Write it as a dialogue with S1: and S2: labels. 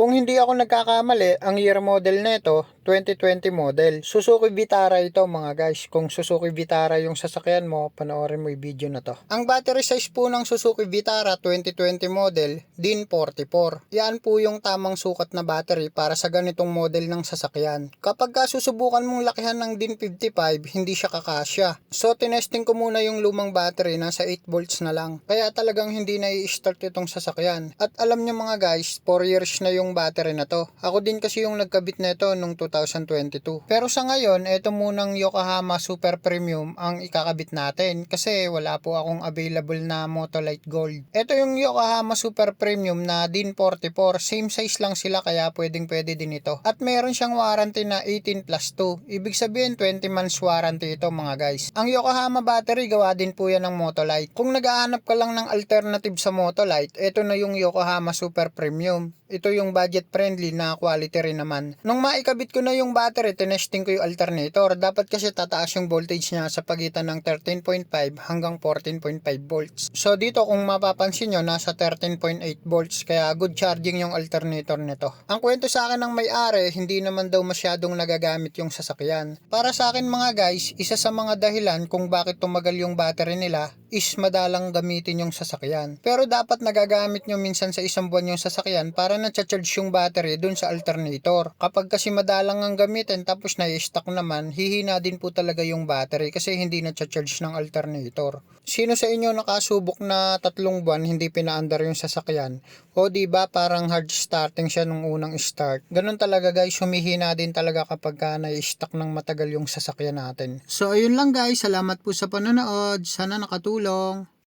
S1: Kung hindi ako nagkakamali, ang year model nito, 2020 model. Suzuki Vitara ito mga guys. Kung Suzuki Vitara yung sasakyan mo, panoorin mo yung video na to. Ang battery size po ng Suzuki Vitara 2020 model, DIN 44. Yan po yung tamang sukat na battery para sa ganitong model ng sasakyan. Kapag susubukan mong lakihan ng DIN 55, hindi siya kakasya. So tinesting ko muna yung lumang battery, nasa 8 volts na lang. Kaya talagang hindi na i-start itong sasakyan. At alam nyo mga guys, 4 years na yung battery na to. Ako din kasi yung nagkabit nito nung 2022. Pero sa ngayon, ito munang Yokohama Super Premium ang ikakabit natin kasi wala po akong available na Motolite Gold. Ito yung Yokohama Super Premium na DIN 44. Same size lang sila kaya pwede din ito. At meron siyang warranty na 18 plus 2. Ibig sabihin 20 months warranty ito mga guys. Ang Yokohama battery gawa din po yan ng Motolite. Kung naghahanap ka lang ng alternative sa Motolite, ito na yung Yokohama Super Premium. Ito yung budget friendly na quality rin naman. Nung maikabit ko na yung battery, tinesting ko yung alternator. Dapat kasi tataas yung voltage niya sa pagitan ng 13.5 hanggang 14.5 volts. So dito kung mapapansin nyo, nasa 13.8 volts. Kaya good charging yung alternator nito. Ang kwento sa akin ng may-ari, hindi naman daw masyadong nagagamit yung sasakyan. Para sa akin mga guys, isa sa mga dahilan kung bakit tumagal yung battery nila is madalang gamitin yung sasakyan. Pero dapat nagagamit nyo minsan sa isang buwan yung sasakyan para na-charge yung battery dun sa alternator. Kapag kasi madalang ang gamitin tapos na-stock naman, hihina din po talaga yung battery kasi hindi na-charge ng alternator. Sino sa inyo nakasubok na 3 buwan hindi pinaandar yung sasakyan? O di ba parang hard starting siya nung unang start? Ganun talaga guys, humihina din talaga kapag na-stock ng matagal yung sasakyan natin. So ayun lang guys, salamat po sa panonood. Sana nakatulong.